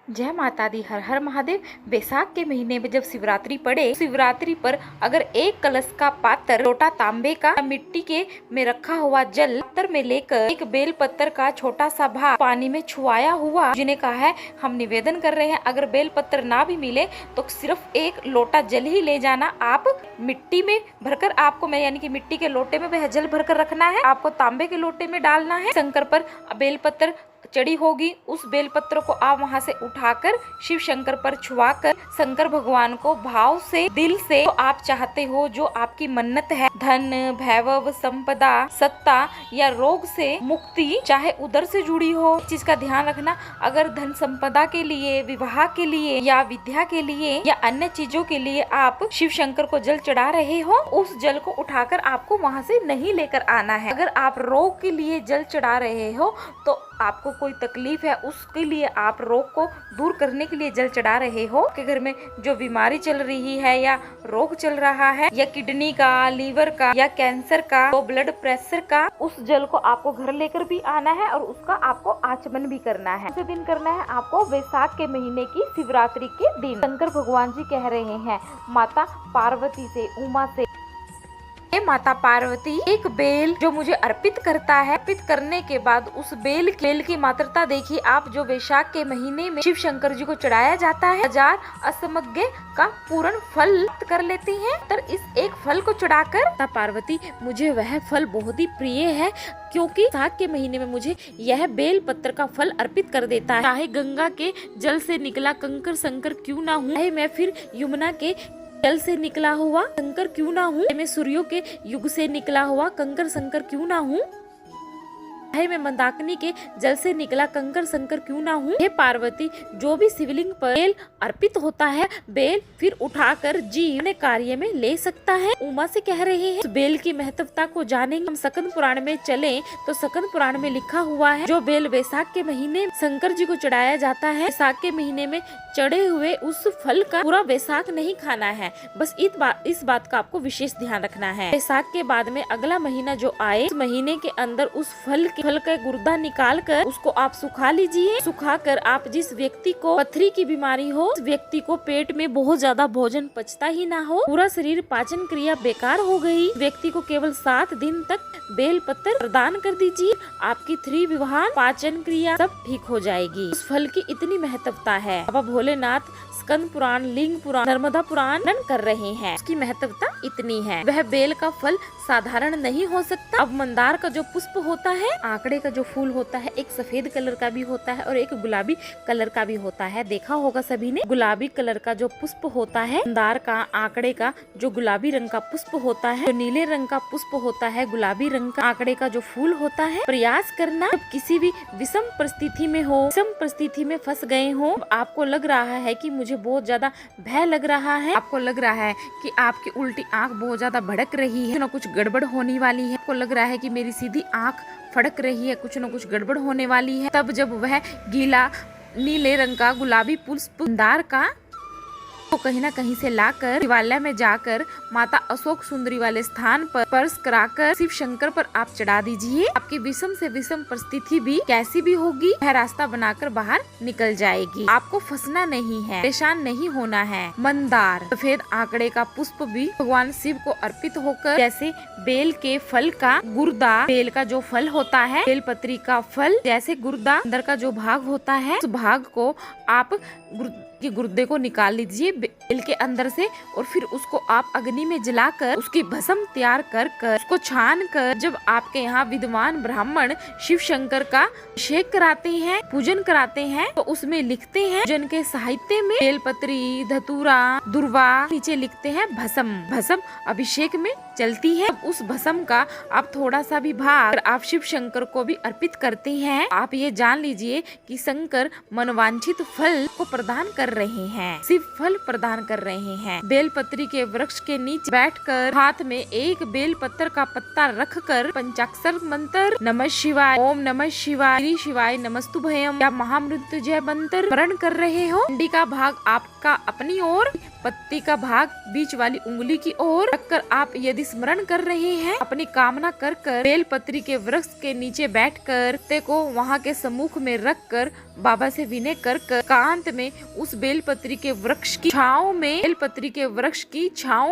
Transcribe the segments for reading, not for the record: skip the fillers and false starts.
जय माता दी, हर हर महादेव। बैसाख के महीने में जब शिवरात्रि पड़े, शिवरात्रि पर अगर एक कलश का पात्र, लोटा तांबे का, मिट्टी के में रखा हुआ जल पात्र में लेकर एक बेल पत्तर का छोटा सा भाग पानी में छुआया हुआ, जिन्हें कहा है हम निवेदन कर रहे हैं अगर बेल पत्तर ना भी मिले तो सिर्फ एक लोटा जल ही ले जाना। आप मिट्टी में भरकर, आपको मैं यानी कि मिट्टी के लोटे में वह जल भरकर रखना है, आपको तांबे के लोटे में डालना है। शंकर पर बेल पत्तर चढ़ी होगी, उस बेल पत्र को आप वहां से उठाकर शिव शंकर पर छुआकर शंकर भगवान को भाव से, दिल से, तो आप चाहते हो, जो आपकी मन्नत है, धन, वैभव, संपदा, सत्ता या रोग से मुक्ति, चाहे उधर से जुड़ी हो, इस चीज का ध्यान रखना। अगर धन संपदा के लिए, विवाह के लिए या विद्या के लिए या अन्य चीजों के लिए आप शिव शंकर को जल चढ़ा रहे हो, उस जल को उठाकर आपको वहां से नहीं लेकर आना है। अगर आप रोग के लिए जल चढ़ा रहे हो तो आपको कोई तकलीफ है, उसके लिए आप रोग को दूर करने के लिए जल चढ़ा रहे हो, आपके घर में जो बीमारी चल रही है या रोग चल रहा है, या किडनी का, लीवर का या कैंसर का, तो ब्लड प्रेशर का, उस जल को आपको घर लेकर भी आना है और उसका आपको आचमन भी करना है। उसे दिन करना है आपको वैसाख के महीने की शिवरात्रि के दिन। शंकर भगवान जी कह रहे हैं माता पार्वती से, उमा से, माता पार्वती, एक बेल जो मुझे अर्पित करता है, अर्पित करने के बाद उस बेल की मात्रता देखिए आप, जो वैशाख के महीने में शिव शंकर जी को चढ़ाया जाता है, 1000 असमज्ञ का पूर्ण फल कर लेती हैं। तर इस एक फल को चढ़ाकर माता पार्वती, मुझे वह फल बहुत ही प्रिय है, क्योंकि वैशाख के महीने में मुझे यह बेल पत्र का फल अर्पित कर देता है। चाहे गंगा के जल से निकला कंकर शंकर क्यों ना हूँ, चाहे मैं फिर यमुना के जल से निकला हुआ कंकर क्यों ना हूँ, मैं सूर्यों के युग से निकला हुआ कंकर शंकर क्यों ना हूँ, मैं मंदाकिनी के जल से निकला कंकर शंकर क्यों ना हूँ। हे पार्वती, जो भी शिवलिंग पर बेल अर्पित होता है, बेल फिर उठाकर जीव अपने कार्य में ले सकता है। उमा से कह रहे हैं बेल की महत्वता को जानेंगे। हम स्कंद पुराण में चलें तो स्कंद पुराण में लिखा हुआ है, जो बेल वैशाख के महीने शंकर जी को चढ़ाया जाता है, वैशाख के महीने में चढ़े हुए उस फल का पूरा वैशाख नहीं खाना है। बस इस बात का आपको विशेष ध्यान रखना है। वैशाख के बाद में अगला महीना जो आए, उस महीने के अंदर उस फल का गुर्दा निकाल कर उसको आप सुखा लीजिए। सुखा कर आप, जिस व्यक्ति को पथरी की बीमारी हो, उस व्यक्ति को पेट में बहुत ज्यादा भोजन पचता ही ना हो, पूरा शरीर पाचन क्रिया बेकार हो गई, व्यक्ति को केवल 7 दिन तक बेल पत्र प्रदान कर दीजिए, आपकी त्रिविवाह पाचन क्रिया सब ठीक हो जाएगी। उस फल की इतनी महत्वता है। बाबा भोलेनाथ स्कंद पुराण, लिंग पुराण, नर्मदा पुराण कर रहे हैं, उसकी महत्वता इतनी है। वह बेल का फल साधारण नहीं हो सकता। अब मंदार का जो पुष्प होता है, आंकड़े का जो फूल होता है, एक सफेद कलर का भी होता है और एक गुलाबी कलर का भी होता है। देखा होगा सभी ने, गुलाबी कलर का जो पुष्प होता है मंदार का, आंकड़े का जो गुलाबी रंग का पुष्प होता है, जो नीले रंग का पुष्प होता है, गुलाबी रंग का आंकड़े का जो फूल होता है। प्रयास करना, जब किसी भी विषम परिस्थिति में हो, विषम परिस्थिति में फंस गए हो, आपको लग रहा है कि मुझे बहुत ज्यादा भय लग रहा है, आपको लग रहा है कि आपकी उल्टी आंख बहुत ज्यादा भड़क रही है, कुछ गड़बड़ होने वाली है, आपको लग रहा है कि मेरी सीधी आंख फड़क रही है, कुछ न कुछ गड़बड़ होने वाली है, तब जब वह गीला नीले रंग का गुलाबी पुष्प मंदार का तो कहीं ना कहीं से लाकर शिवालय में जाकर माता अशोक सुंदरी वाले स्थान पर स्पर्श कराकर शिव शंकर पर आप चढ़ा दीजिए। आपकी विषम से विषम परिस्थिति भी कैसी भी होगी, वह रास्ता बनाकर बाहर निकल जाएगी। आपको फंसना नहीं है, परेशान नहीं होना है। मंदार सफेद आंकड़े का पुष्प भी भगवान शिव को अर्पित होकर, जैसे बेल के फल का गुर्दा, बेल का जो फल होता है, बेल पत्री का फल, जैसे गुर्दा अंदर का जो भाग होता है, उस भाग को आप के गुर्दे को निकाल लीजिए बेल के अंदर से, और फिर उसको आप अग्नि में जलाकर उसकी भस्म तैयार कर उसको छान कर, जब आपके यहाँ विद्वान ब्राह्मण शिव शंकर का अभिषेक कराते हैं, पूजन कराते हैं, तो उसमें लिखते हैं, पूजन के साहित्य में बेलपत्री, धतूरा, दुर्वा, नीचे लिखते हैं भस्म। भस्म अभिषेक में चलती है। उस भस्म का आप थोड़ा सा भी भाग आप शिव शंकर को भी अर्पित करते हैं। आप ये जान लीजिए कि शंकर मनवांछित फल को प्रदान कर रहे हैं, शिव फल प्रदान कर रहे हैं। बेलपत्री के वृक्ष के नीचे बैठकर हाथ में एक बेल पत्र का पत्ता रखकर पंचाक्षर मंत्र नमः शिवाय, ओम नमः शिवाय, श्री शिवाय नमस्तुभयम या महामृत्युंजय मंत्र स्मरण कर रहे हो। डंडी का भाग आपका अपनी ओर, पत्ती का भाग बीच वाली उंगली की ओर रखकर आप यदि स्मरण कर रहे हैं, अपनी कामना कर कर बेलपत्री के वृक्ष के नीचे बैठकर पत्ते को वहाँ के सम्मुख में रखकर बाबा से विनय कर कर एकांत में उस बेलपत्री के वृक्ष की छांव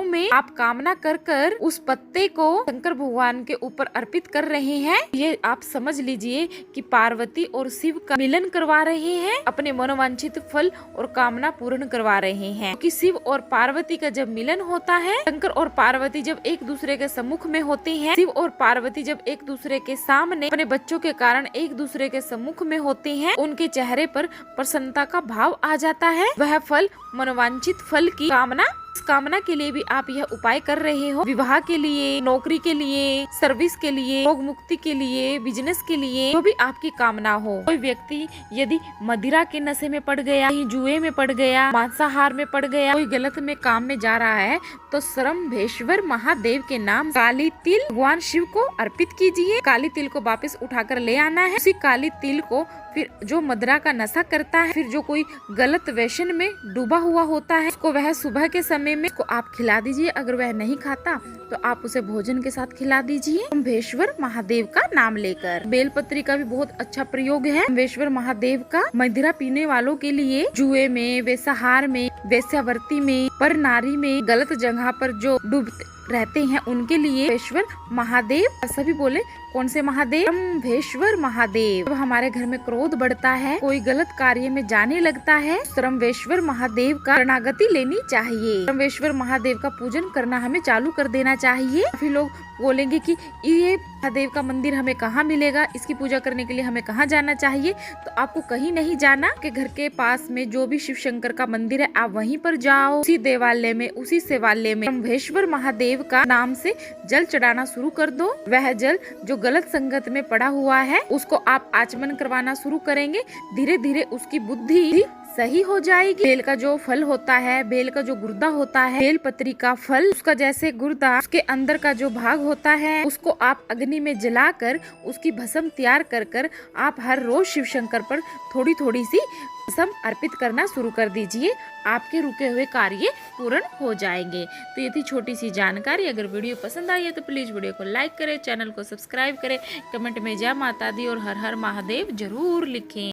में आप कामना कर कर उस पत्ते को शंकर भगवान के ऊपर अर्पित कर रहे हैं। ये आप समझ लीजिए कि पार्वती और शिव का मिलन करवा रहे हैं, अपने मनोवांछित फल और कामना पूर्ण करवा रहे हैं। क्योंकि शिव और पार्वती का जब मिलन होता है, शंकर और पार्वती जब एक दूसरे के सम्मुख में होते हैं, शिव और पार्वती जब एक दूसरे के सामने अपने बच्चों के कारण एक दूसरे के सम्मुख में होते हैं, उनके चेहरे पर प्रसन्नता का भाव आ जाता है। वह फल मनोवांछित फल की कामना, इस कामना के लिए भी आप यह उपाय कर रहे हो। विवाह के लिए, नौकरी के लिए, सर्विस के लिए, रोग मुक्ति के लिए, बिजनेस के लिए, जो भी आपकी कामना हो। कोई व्यक्ति यदि मदिरा के नशे में पड़ गया, जुए में पड़ गया, मांसाहार में पड़ गया, कोई गलत में काम में जा रहा है, तो सरम्भेश्वर महादेव के नाम काली तिल भगवान शिव को अर्पित कीजिए। काली तिल को वापस उठाकर ले आना है। उसी काली तिल को फिर जो मदिरा का नशा करता है, फिर जो कोई गलत व्यसन में डूबा हुआ होता है, उसको वह सुबह के समय में उसको आप खिला दीजिए। अगर वह नहीं खाता तो आप उसे भोजन के साथ खिला दीजिए, सरम्भेश्वर महादेव का नाम लेकर। बेलपत्री का भी बहुत अच्छा प्रयोग है सरम्भेश्वर महादेव का। मदिरा पीने वालों के लिए, जुए में, वेश्याहार में, वेश्यावृत्ति में, पर नारी में, गलत जगह पर जो डूबते रहते हैं, उनके लिए सरम्भेश्वर महादेव। सभी बोले कौन से महादेव? सरम्भेश्वर महादेव। जब हमारे घर में क्रोध बढ़ता है, कोई गलत कार्य में जाने लगता है, सरम्भेश्वर महादेव का शरणागति लेनी चाहिए। सरम्भेश्वर महादेव का पूजन करना हमें चालू कर देना चाहिए। काफी लोग बोलेंगे कि ये महादेव का मंदिर हमें कहाँ मिलेगा, इसकी पूजा करने के लिए हमें कहाँ जाना चाहिए? तो आपको कहीं नहीं जाना, के घर के पास में जो भी शिव शंकर का मंदिर है, आप वहीं पर जाओ। उसी देवालय में, उसी शिवालय में सरम्भेश्वर महादेव का नाम से जल चढ़ाना शुरू कर दो। वह जल जो गलत संगत में पड़ा हुआ है, उसको आप आचमन करवाना शुरू करेंगे। धीरे धीरे उसकी बुद्धि सही हो जाएगी। बेल का जो फल होता है, बेल का जो गुर्दा होता है, बेल पत्री का फल, उसका जैसे गुर्दा, उसके अंदर का जो भाग होता है, उसको आप अग्नि में जलाकर उसकी भस्म तैयार कर कर आप हर रोज शिव शंकर पर थोड़ी थोड़ी सी भस्म अर्पित करना शुरू कर दीजिए। आपके रुके हुए कार्य पूर्ण हो जाएंगे। तो ये थी छोटी सी जानकारी। अगर वीडियो पसंद आई है तो प्लीज वीडियो को लाइक करें, चैनल को सब्सक्राइब करें, कमेंट में जय माता दी और हर हर महादेव जरूर लिखें।